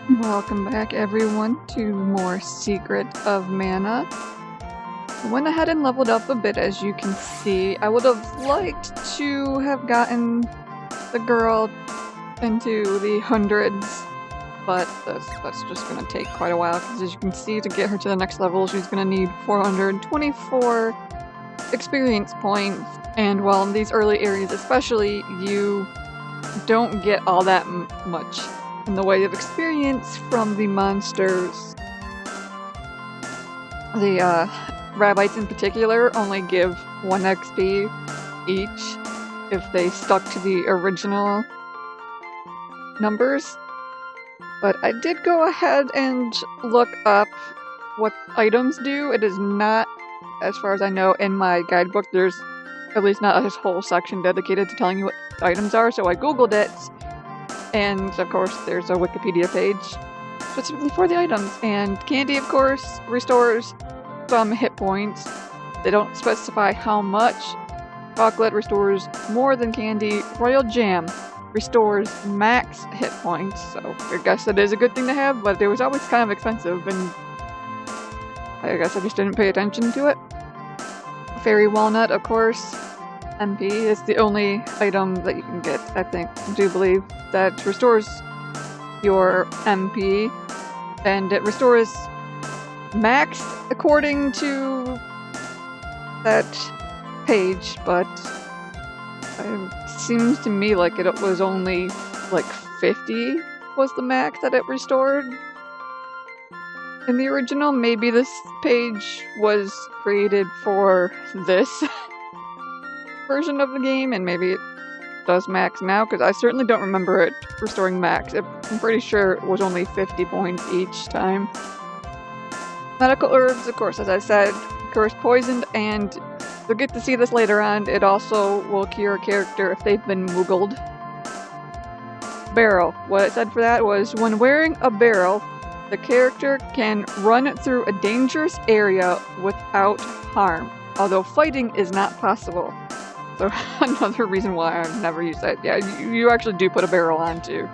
Welcome back everyone to more Secret of Mana. I went ahead and leveled up a bit, as you can see. I would have liked to have gotten the girl into the hundreds, but that's just going to take quite a while, because as you can see, to get her to the next level, she's going to need 424 experience points, and while in these early areas especially, you don't get all that much in the way of experience from the monsters. The rabbits in particular only give 1 XP each if they stuck to the original numbers. But I did go ahead and look up what items do. It is not, as far as I know, in my guidebook. There's at least not a whole section dedicated to telling you what items are, so I googled it. And of course, there's a Wikipedia page specifically for the items. And candy, of course, restores some hit points. They don't specify how much. Chocolate restores more than candy. Royal jam restores max hit points. So I guess that is a good thing to have, but it was always kind of expensive, and I guess I just didn't pay attention to it. Fairy walnut, of course. MP is the only item that you can get, I think, I do believe, that restores your MP, and it restores max according to that page, but it seems to me like it was only like 50 was the max that it restored in the original. Maybe this page was created for this version of the game, and maybe it does max now, because I certainly don't remember it restoring max. I'm pretty sure it was only 50 points each time. Medical herbs, of course, as I said, cures poisoned, and you'll get to see this later on. It also will cure a character if they've been moogled. Barrel. What it said for that was, when wearing a barrel, the character can run through a dangerous area without harm, although fighting is not possible. So another reason why I've never used that. Yeah, you actually do put a barrel on too.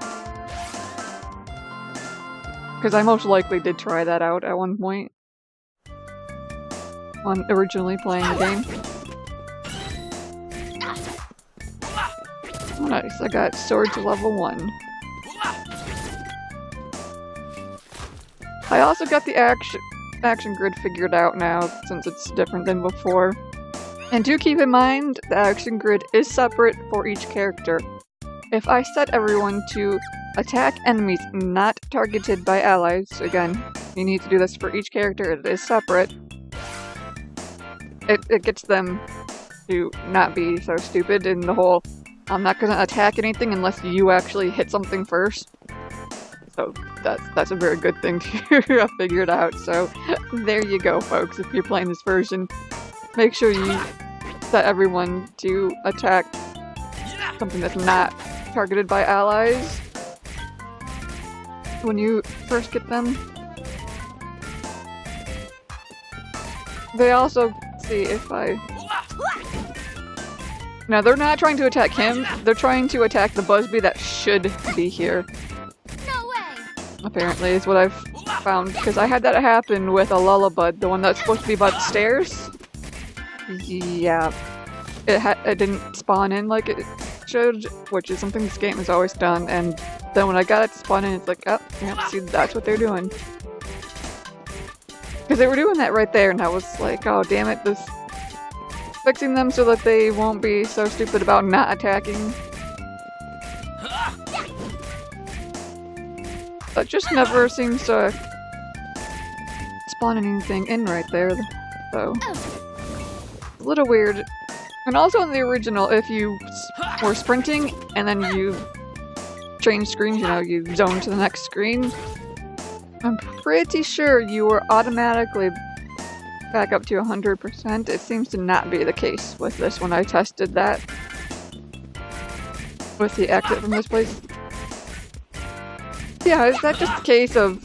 Because I most likely did try that out at one point when originally playing the game. Oh, nice, I got sword to level 1. I also got the action grid figured out now, since it's different than before. And do keep in mind, the action grid is separate for each character. If I set everyone to attack enemies not targeted by allies, again, you need to do this for each character, it is separate. It gets them to not be so stupid in the whole, I'm not gonna attack anything unless you actually hit something first. So that's a very good thing to have figured out. So there you go, folks, if you're playing this version. Make sure you set everyone to attack something that's not targeted by allies when you first get them. They also see if I... Now, they're not trying to attack him, they're trying to attack the Busby that should be here. No way. Apparently, is what I've found, because I had that happen with a Lullabud, the one that's supposed to be by the stairs. Yeah, it didn't spawn in like it should, which is something this game has always done, and then when I got it to spawn in, it's like, oh, yeah, see, that's what they're doing. Because they were doing that right there, and I was like, oh, damn it, this... Fixing them so that they won't be so stupid about not attacking. That just never seems to spawn anything in right there, though. A little weird. And also in the original, if you were sprinting and then you change screens, you know, you zone to the next screen, I'm pretty sure you were automatically back up to 100%. It seems to not be the case with this when I tested that with the exit from this place. Yeah, is that just a case of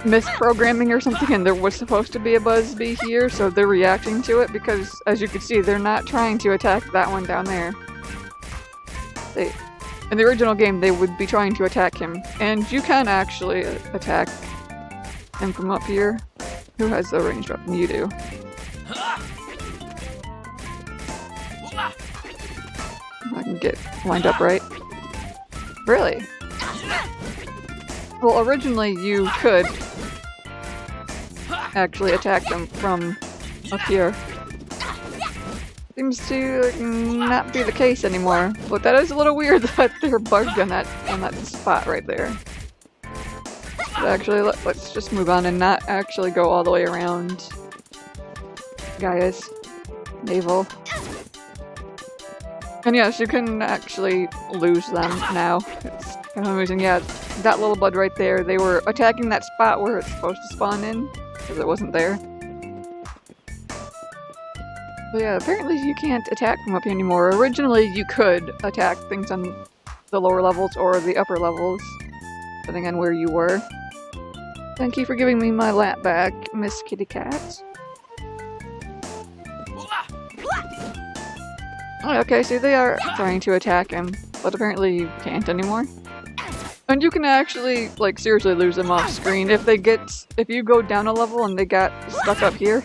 misprogramming or something, and there was supposed to be a Busby here, so they're reacting to it? Because, as you can see, they're not trying to attack that one down there. in the original game, they would be trying to attack him. And you can actually attack him from up here. Who has the ranged weapon? You do. I can get lined up right. Really? Well, originally you could actually attack them from up here. Seems to not be the case anymore, but that is a little weird that they're bugged on that spot right there. But actually, let's just move on and not actually go all the way around Gaia's navel. And yes, you can actually lose them now. It's kind of amazing. Yeah, that little bud right there, they were attacking that spot where it's supposed to spawn in, because it wasn't there. But yeah, apparently you can't attack from up here anymore. Originally, you could attack things on the lower levels or the upper levels, depending on where you were. Thank you for giving me my lap back, Miss Kitty Cat. Oh, okay, so they are trying to attack him, but apparently you can't anymore. And you can actually, like, seriously lose them off screen. If you go down a level and they got stuck up here,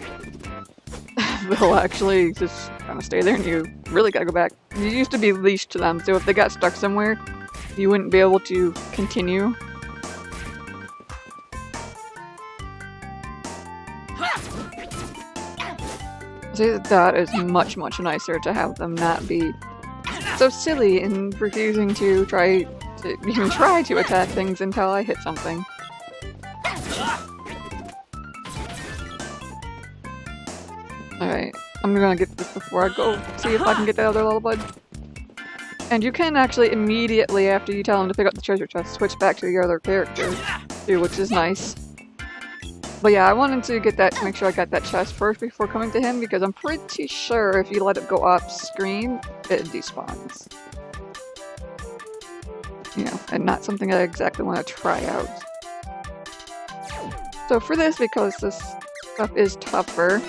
they'll actually just kind of stay there and you really gotta go back. You used to be leashed to them, so if they got stuck somewhere, you wouldn't be able to continue. See, that is much, much nicer to have them not be so silly in refusing to even try to attack things until I hit something. Alright, I'm gonna get this before I go see if I can get that other little bud. And you can actually immediately after you tell him to pick up the treasure chest, switch back to your other character too, which is nice. But yeah, I wanted to get that, make sure I got that chest first before coming to him, because I'm pretty sure if you let it go off screen, it despawns. You know, and not something I exactly want to try out. So for this, because this stuff is tougher,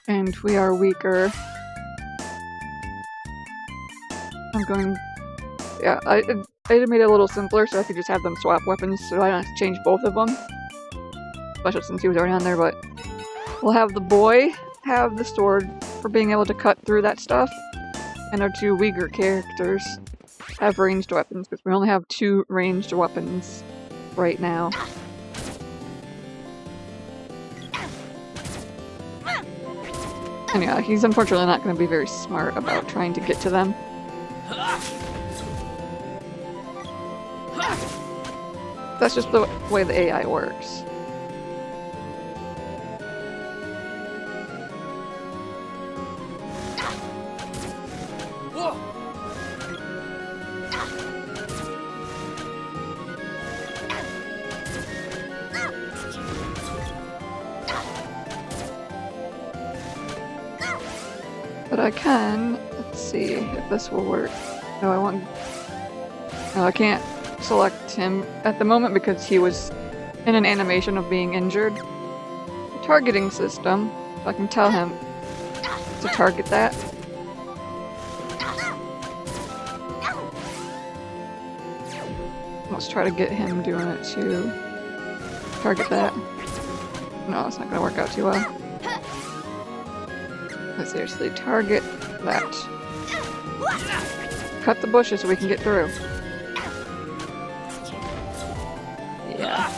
and we are weaker, I'm going... Yeah, I made it a little simpler so I could just have them swap weapons so I don't have to change both of them. Especially since he was already on there, but we'll have the boy have the sword for being able to cut through that stuff, and our two weaker characters have ranged weapons, because we only have 2 ranged weapons right now. And yeah, he's unfortunately not going to be very smart about trying to get to them. That's just the way the AI works. But I can, let's see if this will work. No, I can't select him at the moment because he was in an animation of being injured. The targeting system, so I can tell him to target that. Let's try to get him doing it too. Target that. No, it's not gonna work out too well. Let's seriously target that. Cut the bushes so we can get through. Yeah.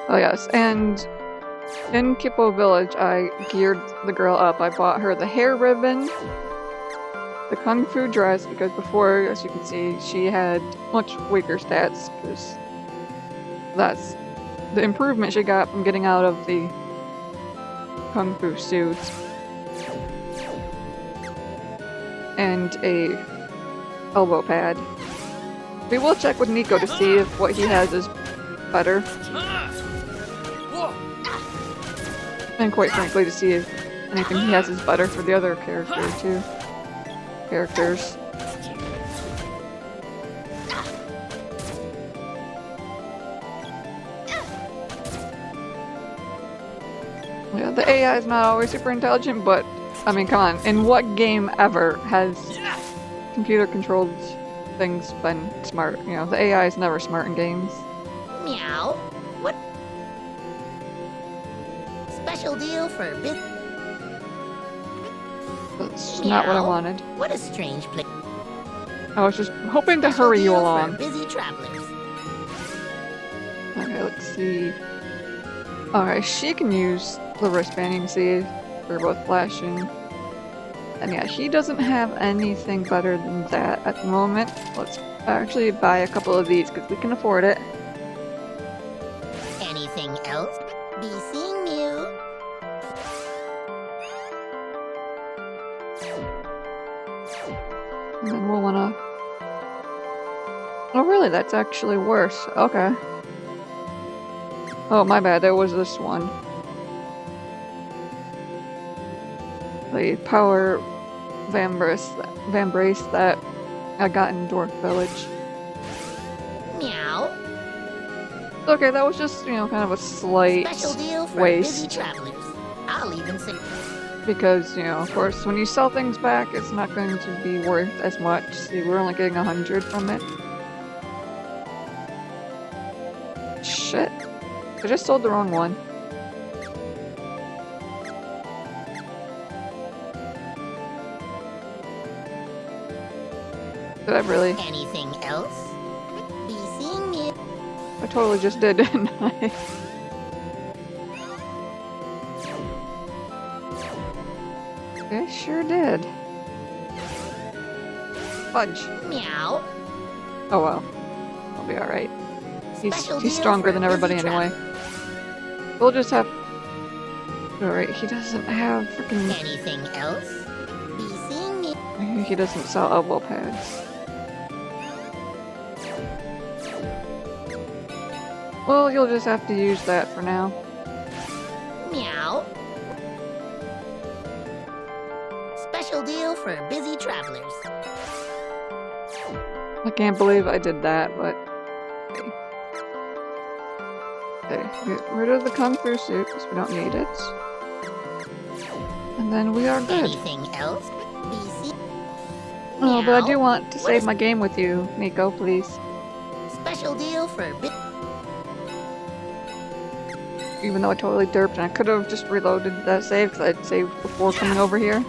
Oh yes, and in Kippo Village I geared the girl up. I bought her the hair ribbon, the kung fu dress, because before, as you can see, she had much weaker stats, because that's the improvement she got from getting out of the kung fu suit. And a elbow pad. We will check with Nico to see if what he has is better. And quite frankly, to see if anything he has is better for the other characters. Yeah, the AI is not always super intelligent, but I mean, come on. In what game ever has computer-controlled things been smart? You know, the AI is never smart in games. Meow. What? Special deal for bit. That's not what I wanted. What a strange place. I was just hoping to hurry you along. Busy travelers. Okay, let's see. Alright, she can use the wristband, you can see, for both flashing. And yeah, he doesn't have anything better than that at the moment. Let's actually buy a couple of these because we can afford it. Anything else? Be seeing you. And then we'll wanna... Oh really, that's actually worse. Okay. Oh, my bad, there was this one. The power Vambrace that I got in Dwarf Village. Meow. Okay, that was just, you know, kind of a slight Special deal for waste. busy travelers. I'll even say. Because, you know, of course, when you sell things back, it's not going to be worth as much. See, we're only getting 100 from it. Shit. I just sold the wrong one. Did I really? Anything else? Be seeing me. I totally just did, didn't I? I sure did. Fudge. Meow. Oh well. I'll be alright. Special He's deal stronger for than everybody busy anyway. We'll just have... Alright, he doesn't have freaking... Anything else? Be seeing me. He doesn't sell elbow pads. Well, you'll just have to use that for now. Meow. Special deal for busy travelers. I can't believe I did that, but... Okay, get rid of the Kung Fu suit because we don't need it. And then we are good. Anything else? Be seeing. Oh, but I do want to save my game with you, Nico, please. Special deal for Even though I totally derped and I could have just reloaded that save because I'd saved before coming over here.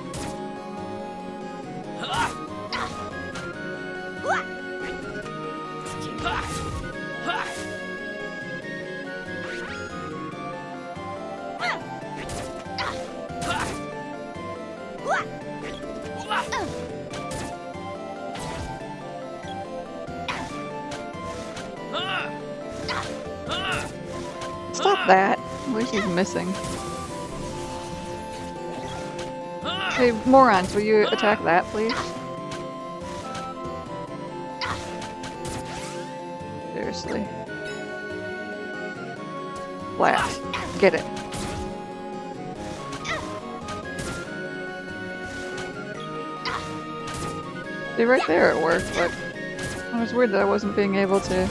Stop that. At least he's missing. Hey, morons, will you attack that, please? Seriously. Blast. Get it. See, right there it worked, but it was weird that I wasn't being able to...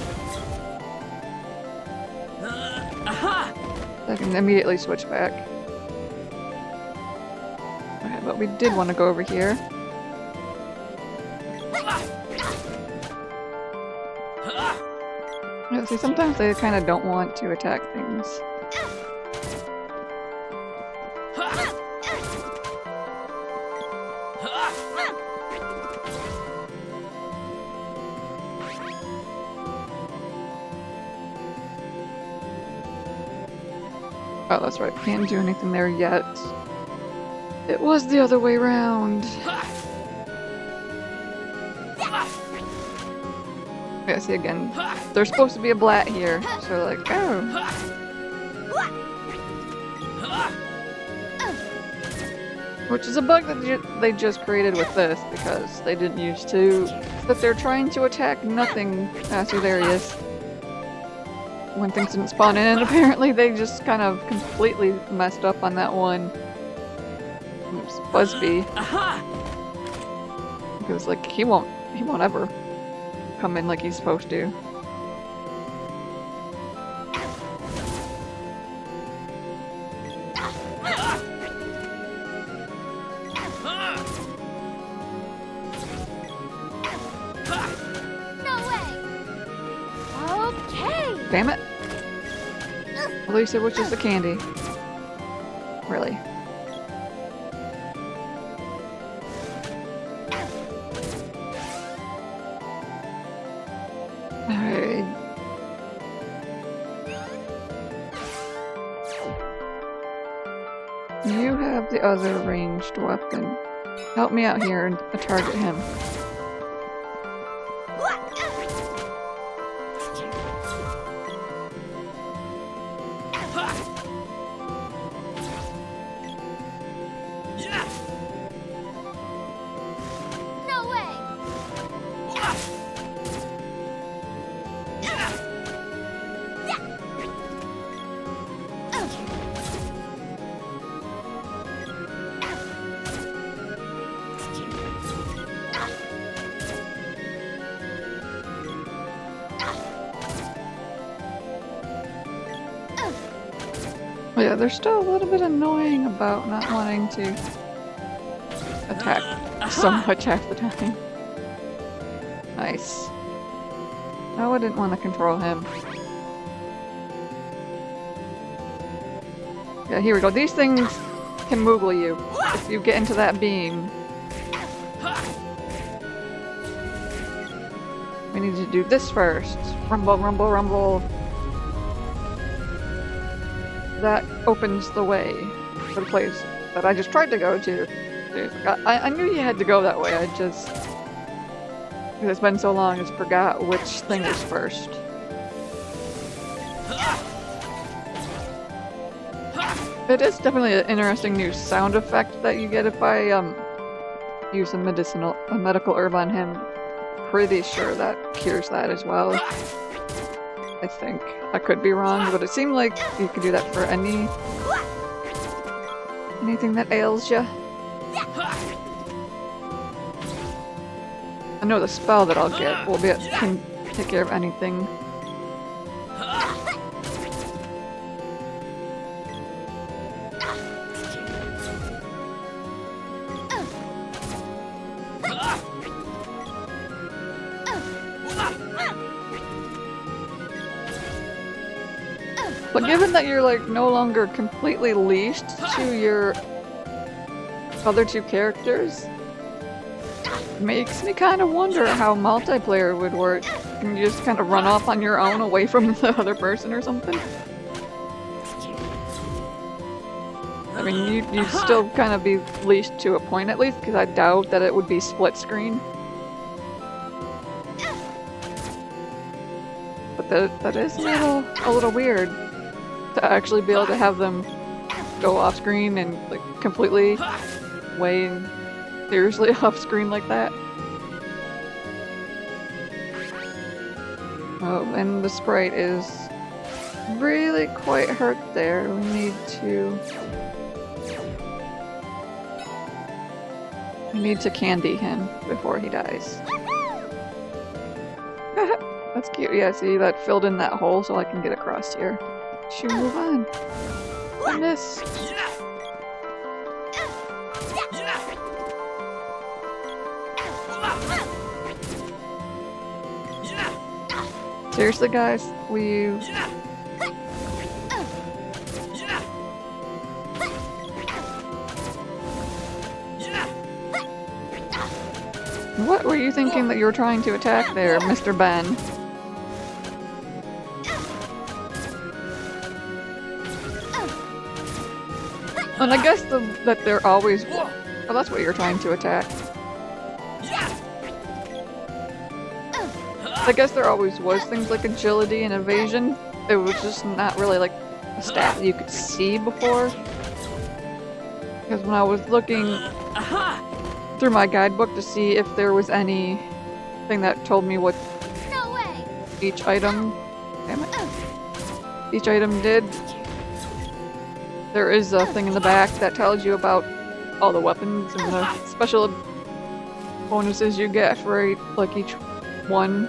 I can immediately switch back. Okay, but we did want to go over here. Yeah, see, sometimes they kind of don't want to attack things. Oh, that's right. Can't do anything there yet. It was the other way around. Yeah, see again. There's supposed to be a blat here, so like, oh. Which is a bug that they just created with this because they didn't used to. That they're trying to attack nothing. Ah, see, there he is. When things didn't spawn in, and apparently they just kind of completely messed up on that one. Oops, Busby. Because like he won't ever come in like he's supposed to. No way. Okay. Damn it. At least it was just a candy. Really. Alright. You have the other ranged weapon. Help me out here and target him. No way. Yeah, they're still a little bit annoying about not wanting to attack so much half the time. Nice. No, I didn't want to control him. Yeah, here we go. These things can moogle you if you get into that beam. We need to do this first. Rumble, rumble, rumble. That opens the way for the place that I just tried to go to. I knew you had to go that way, I just... Because it's been so long, I just forgot which thing is first. It is definitely an interesting new sound effect that you get if I use a medical herb on him. Pretty sure that cures that as well. I think. I could be wrong, but it seemed like you could do that for anything that ails you. I know the spell that I'll get will can take care of anything. But given that you're like no longer completely leashed to your other two characters, makes me kind of wonder how multiplayer would work. Can you just kind of run off on your own away from the other person or something? I mean, you'd still kind of be leashed to a point at least, because I doubt that it would be split screen. But that is a little weird. To actually be able to have them go off screen and like completely way seriously off screen like that. Oh, and the sprite is really quite hurt there. We need to candy him before he dies. That's cute. Yeah, see, that filled in that hole so I can get across here. Should move on. I miss. Seriously, guys, What were you thinking that you were trying to attack there, Mr. Ben? And I guess that they're always... Oh, that's what you're trying to attack. I guess there always was things like agility and evasion. It was just not really like a stat that you could see before. Because when I was looking through my guidebook to see if there was anything that told me what each item... Damn it. Each item did. There is a thing in the back that tells you about all the weapons and the special bonuses you get for like each one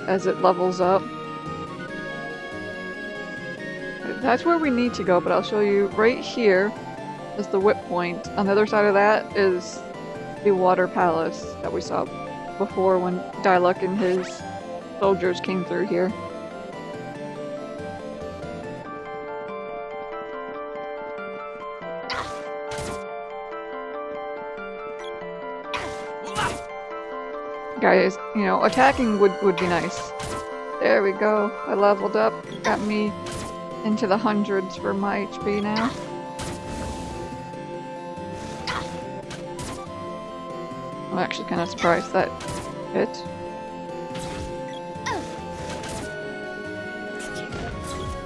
as it levels up. That's where we need to go, but I'll show you right here is the whip point. On the other side of that is the water palace that we saw before when Diluc and his soldiers came through here. Guys, you know, attacking would be nice. There we go. I leveled up. Got me into the hundreds for my HP now. I'm actually kind of surprised that hit.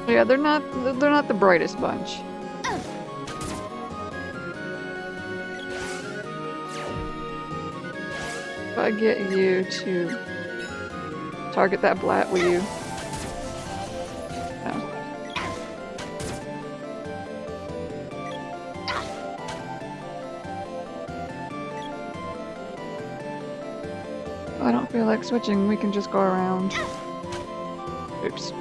Yeah, they're not the brightest bunch. If I get you to target that blat, will you? No. I don't feel like switching, we can just go around. Oops.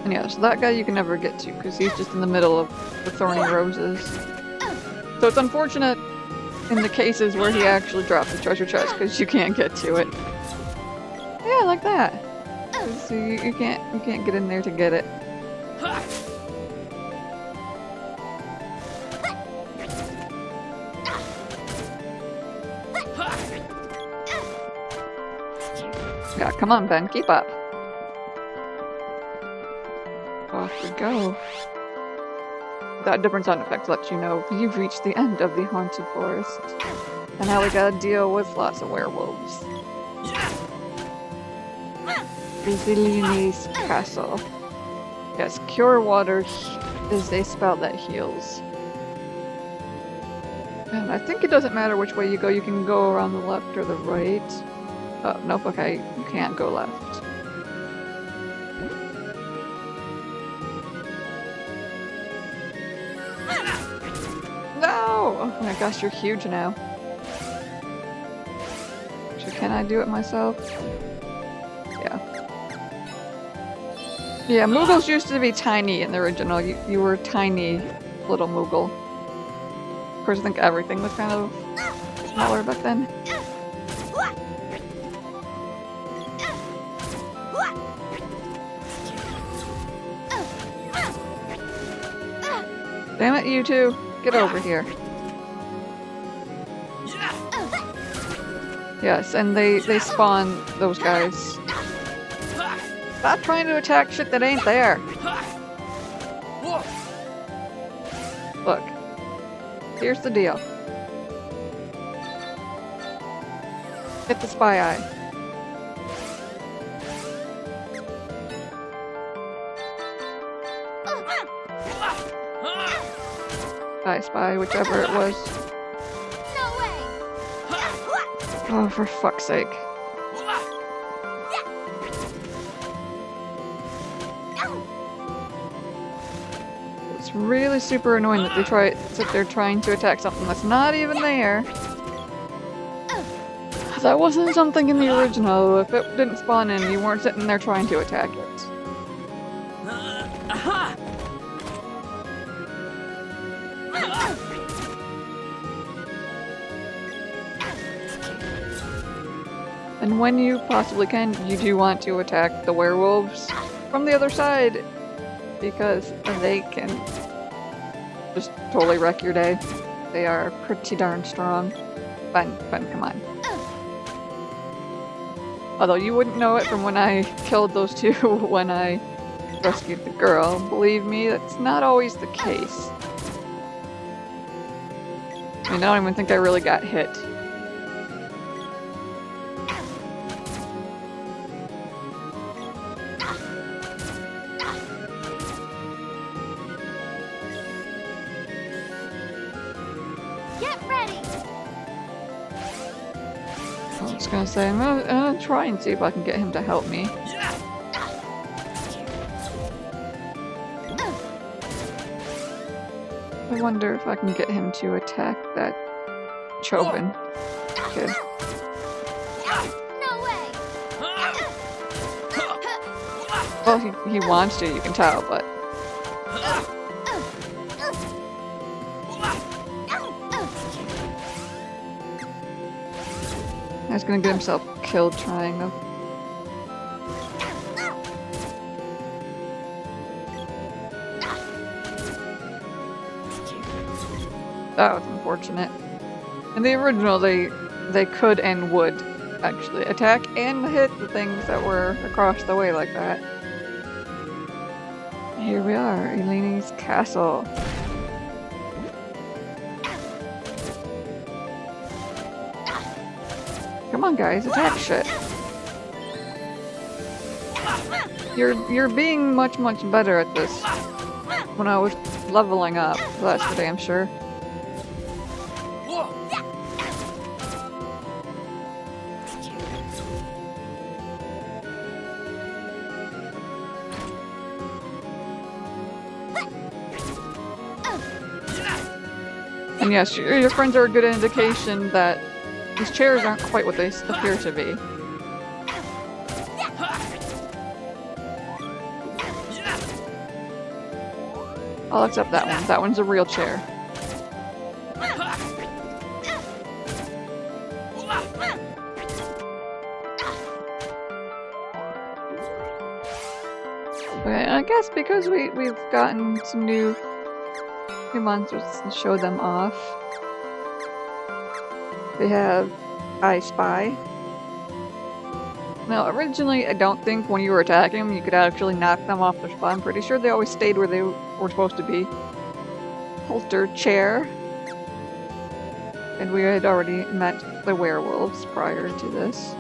And yeah, so that guy you can never get to because he's just in the middle of the thorny roses. So it's unfortunate in the cases where he actually dropped the treasure chest because you can't get to it. Yeah, like that. So you can't get in there to get it. Yeah, come on, Ben, keep up. Off we go. That different sound effect lets you know you've reached the end of the haunted forest. And now we gotta deal with lots of werewolves. Elinee's castle. Yes, Cure Water is a spell that heals. And I think it doesn't matter which way you go, you can go around the left or the right. Oh, nope, okay, you can't go left. No! Oh my gosh, you're huge now. So can I do it myself? Yeah. Yeah, Moogles used to be tiny in the original. You were a tiny little Moogle. Of course, I think everything was kind of smaller back then. Damn it, you two! Get over here. Yes, and they spawn those guys. Stop trying to attack shit that ain't there. Look. Here's the deal. Hit the spy eye. I spy, whichever it was. No way. Oh, for fuck's sake. It's really super annoying that they sit there trying to attack something that's not even there. That wasn't something in the original. If it didn't spawn in, you weren't sitting there trying to attack it. And when you possibly can, you do want to attack the werewolves from the other side, because they can just totally wreck your day. They are pretty darn strong. Ben, come on. Although you wouldn't know it from when I killed those two when I rescued the girl. Believe me, that's not always the case. I mean, I don't even think I really got hit. Get ready. gonna say, I'm gonna try and see if I can get him to help me. I wonder if I can get him to attack that Choban kid. No way! Well, he wants to, you can tell, but... He's gonna get himself killed trying to... That was unfortunate. In the original, they could and would actually attack and hit the things that were across the way like that. Here we are, Eline's castle. Come on, guys, attack shit. You're being much better at this. When I was leveling up, that's for damn sure. And yes, your friends are a good indication that these chairs aren't quite what they appear to be. I'll accept that one. That one's a real chair. Okay, I guess because we've gotten some new monsters to show them off. We have I Spy. Now, originally, I don't think when you were attacking them, you could actually knock them off their spot. I'm pretty sure they always stayed where they were supposed to be. Holter chair. And we had already met the werewolves prior to this.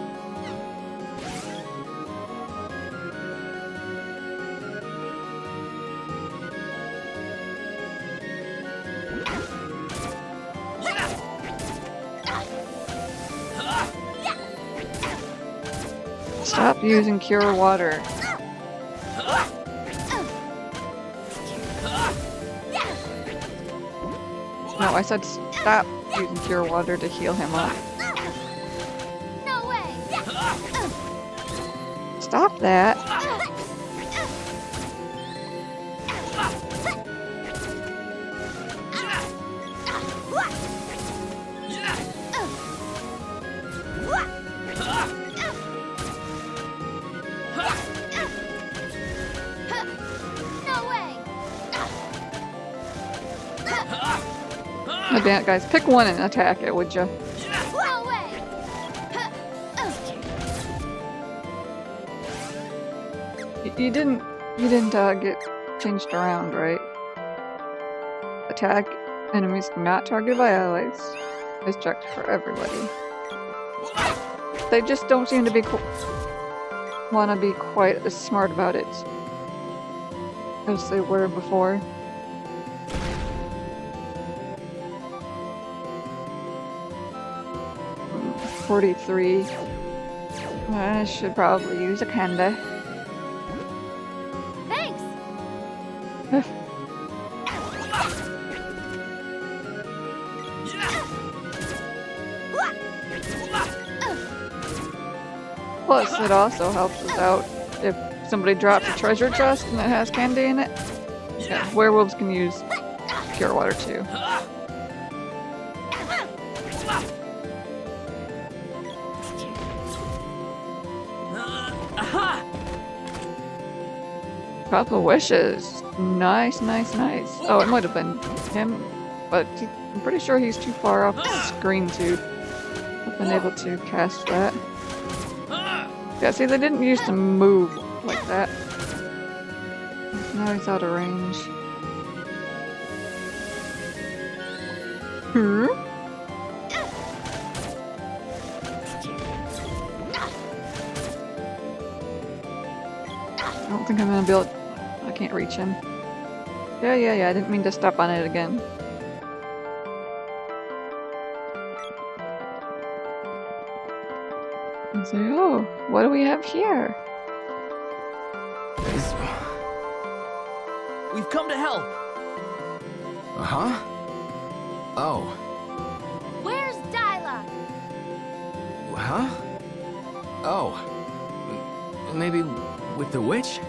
Stop using cure water. No, I said stop using cure water to heal him up. No way! Stop that. Oh, damn it, guys. Pick one and attack it, would ya? No way! You didn't get changed around, right? Attack enemies not targeted by allies is checked for everybody. They just don't seem to be wanna be quite as smart about it as they were before. $43. I should probably use a candy. Thanks! Plus, it also helps us out if somebody drops a treasure chest and it has candy in it. Yeah, werewolves can use pure water too. Couple of wishes. Nice. Oh, it might have been him, but I'm pretty sure he's too far off the screen to have been able to cast that. Yeah, see, they didn't used to move like that. Now he's out of range. I don't think I'm gonna be able to... I can't reach him. Yeah, I didn't mean to step on it again. So, oh, what do we have here? We've come to help. Uh-huh. Oh. Where's Dyla? Huh? Oh. Maybe with the witch?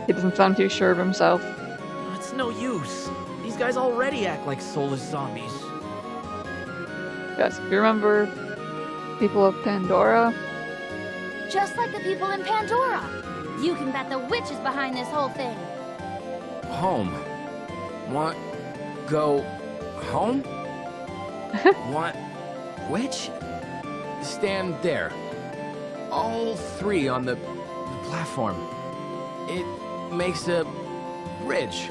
He doesn't sound too sure of himself. It's no use. These guys already act like soulless zombies. Yes, you remember people of Pandora? Just like the people in Pandora. You can bet the witch is behind this whole thing. Home. Want go home? Want which? Stand there. All three on the platform. It makes a bridge.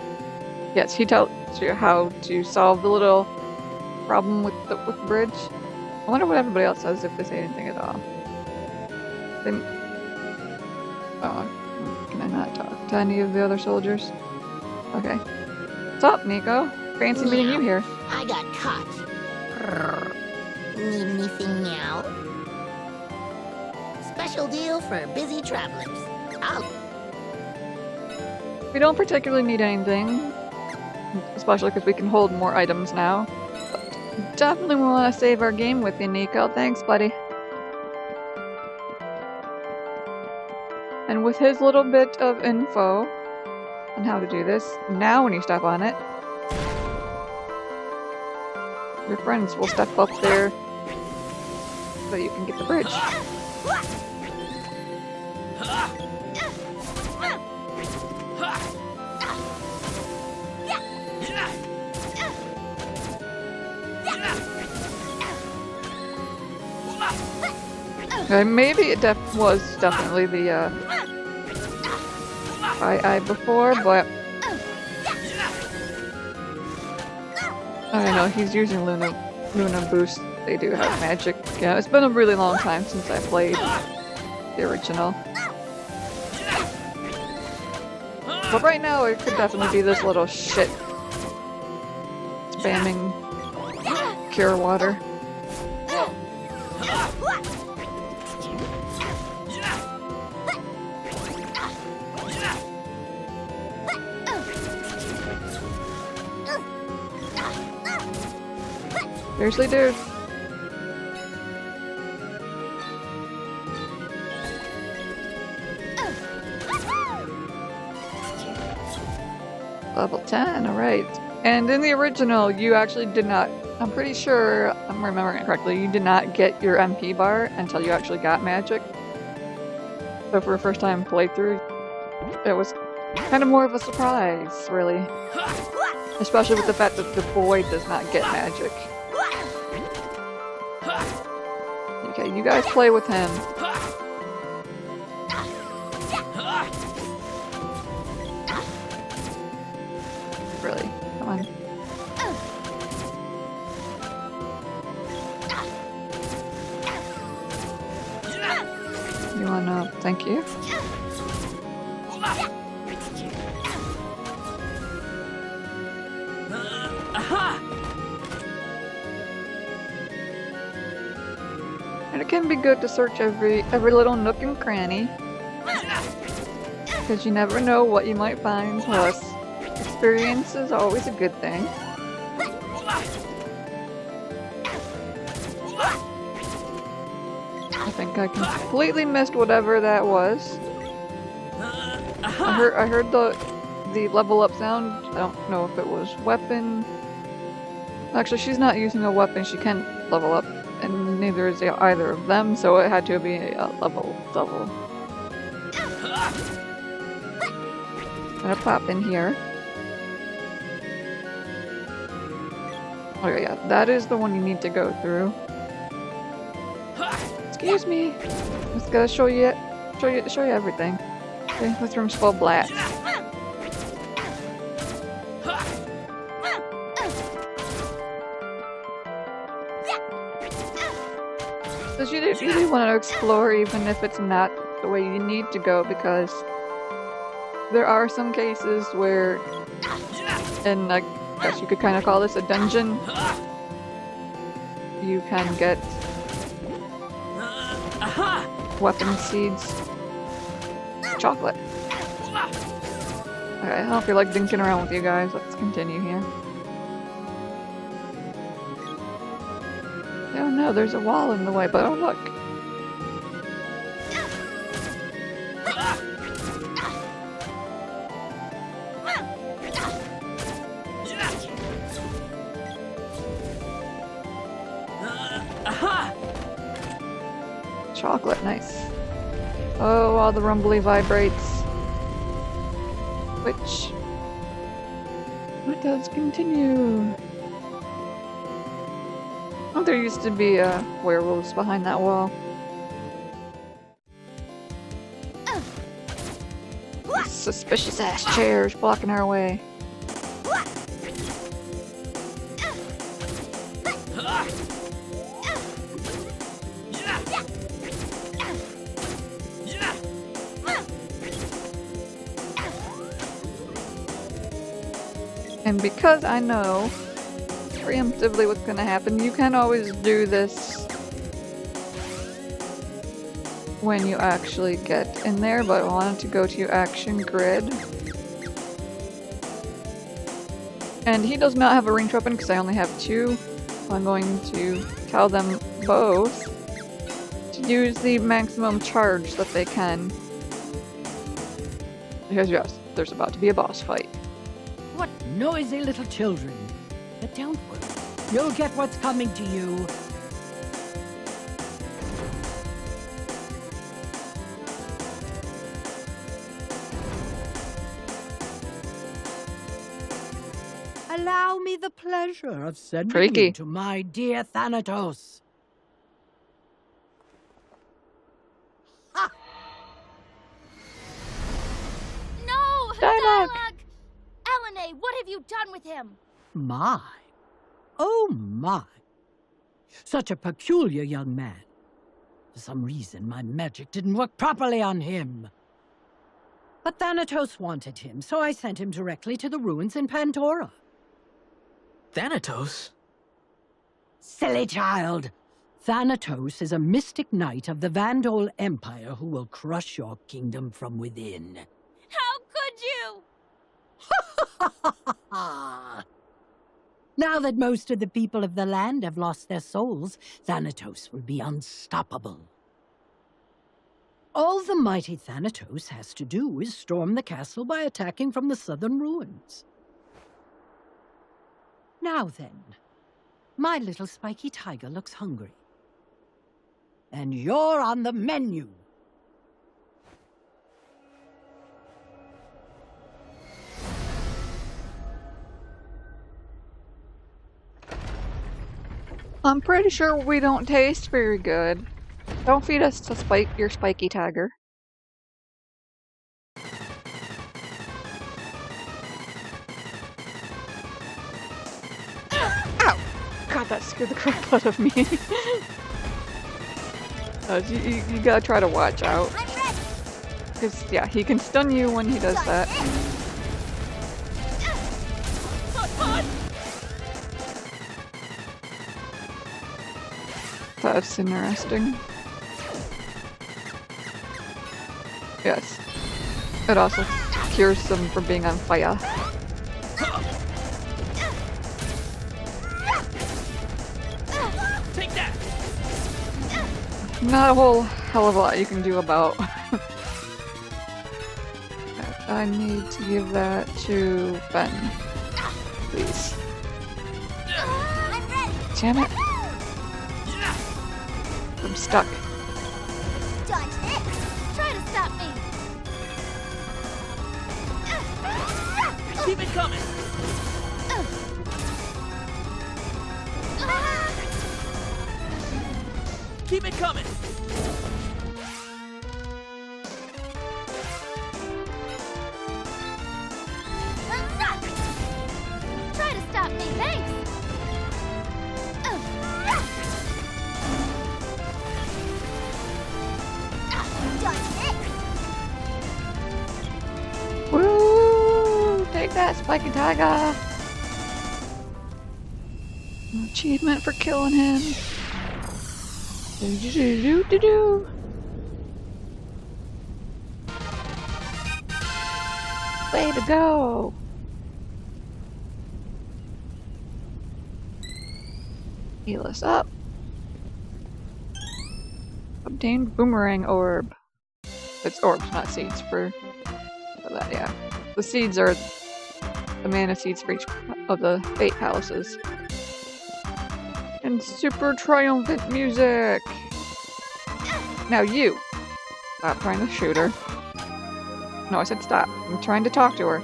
Yes, he tells you how to solve the little problem with the bridge. I wonder what everybody else says, if they say anything at all. They... Oh, can I not talk to any of the other soldiers? Okay. What's up, Nico? Fancy meeting you here. I got caught. Need anything now? Special deal for busy travelers. We don't particularly need anything, especially because we can hold more items now. But definitely want to save our game with you, Nico. Thanks, buddy. And with his little bit of info on how to do this, now when you step on it, your friends will step up there so you can get the bridge. Maybe it was definitely the I before, but I don't know, he's using Luna Boost. They do have magic. Yeah, it's been a really long time since I played the original. But right now it could definitely be this little shit spamming cure water. Seriously, dude? Level 10, alright. And in the original, you actually did not, I'm pretty sure, I'm remembering it correctly, you did not get your MP bar until you actually got magic. So for a first time playthrough, it was kind of more of a surprise, really. Especially with the fact that the boy does not get magic. Okay, you guys play with him. Really, come on. You wanna... thank you? And it can be good to search every little nook and cranny, because you never know what you might find. Plus, experience is always a good thing. I think I completely missed whatever that was. I heard the level up sound. I don't know if it was weapon. Actually, she's not using a weapon. She can level up. And neither is either of them, so it had to be a level double. I'm gonna pop in here. Okay, yeah, that is the one you need to go through. Excuse me. Just gotta show you everything. Okay, this room's full of blats. So you do want to explore even if it's not the way you need to go, because there are some cases where, and I guess you could kind of call this a dungeon, you can get Aha! weapon seeds. Chocolate. Okay, I don't feel like dinking around with you guys. Let's continue here. Oh no, there's a wall in the way, but oh look. Aha! Chocolate, nice. Oh, all the rumbly vibrates. Which... What does continue? Oh, there used to be werewolves behind that wall. Suspicious ass chairs blocking our way. And because I know preemptively what's gonna happen, you can always do this when you actually get in there, but I wanted to go to action grid. And he does not have a ranged weapon because I only have 2. So I'm going to tell them both to use the maximum charge that they can. Because yes, there's about to be a boss fight. What noisy little children. But don't worry. You'll get what's coming to you. Allow me the pleasure of sending Freaky. you to my dear Thanatos. No! Dialogue! Elinee, what have you done with him? My. Oh my. Such a peculiar young man. For some reason, my magic didn't work properly on him. But Thanatos wanted him, so I sent him directly to the ruins in Pandora. Thanatos? Silly child! Thanatos is a mystic knight of the Vandal Empire who will crush your kingdom from within. How could you? Now that most of the people of the land have lost their souls, Thanatos will be unstoppable. All the mighty Thanatos has to do is storm the castle by attacking from the southern ruins. Now then, my little spiky tiger looks hungry. And you're on the menu. I'm pretty sure we don't taste very good. Don't feed us to your spiky tiger. Ow! God, that scared the crap out of me. You gotta try to watch out. Because, yeah, he can stun you when he does that. That's interesting. Yes. It also cures them from being on fire. Take that! Not a whole hell of a lot you can do about. I need to give that to Ben. Please. Damn it. I'm stuck. Dodge this! Try to stop me! Keep it coming! Keep it coming! Try to stop me, thanks! Woo! Take that, Spiky Tiger! Achievement for killing him. Do-do-do-do-do-do. Way to go! Heal us up. Obtained boomerang orb. It's orbs, not seeds for that, yeah. The seeds are the mana seeds for each of the 8 palaces. And super triumphant music! Now you! Stop trying to shoot her. No, I said stop. I'm trying to talk to her.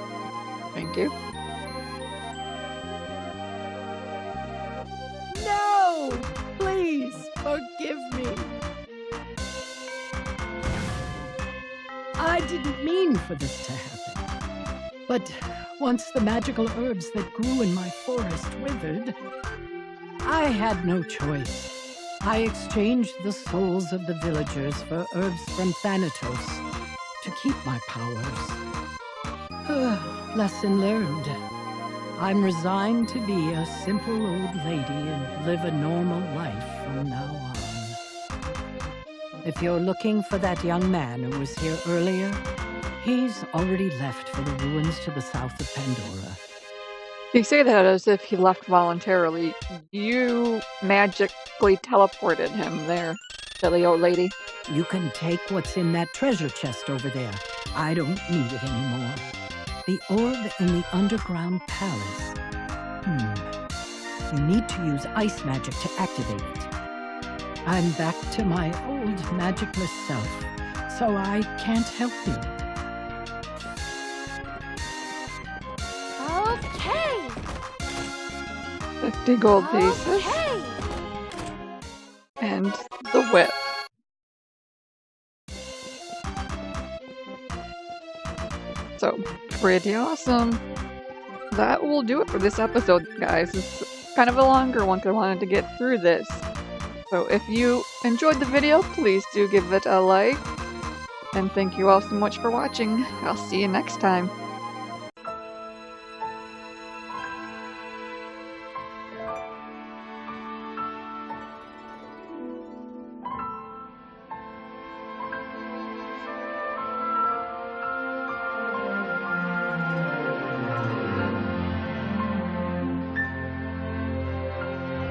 Thank you. No! Please, forgive me. I didn't mean for this to happen. But once the magical herbs that grew in my forest withered, I had no choice. I exchanged the souls of the villagers for herbs from Thanatos to keep my powers. Lesson learned. I'm resigned to be a simple old lady and live a normal life from now on. If you're looking for that young man who was here earlier, he's already left for the ruins to the south of Pandora. You say that as if he left voluntarily. You magically teleported him there, silly old lady. You can take what's in that treasure chest over there. I don't need it anymore. The orb in the underground palace. You need to use ice magic to activate it. I'm back to my old magicless self, so I can't help you. Okay. 50 gold pieces. Okay. And the whip. So, pretty awesome. That will do it for this episode, guys. It's kind of a longer one because I wanted to get through this. So if you enjoyed the video, please do give it a like. And thank you all so much for watching. I'll see you next time.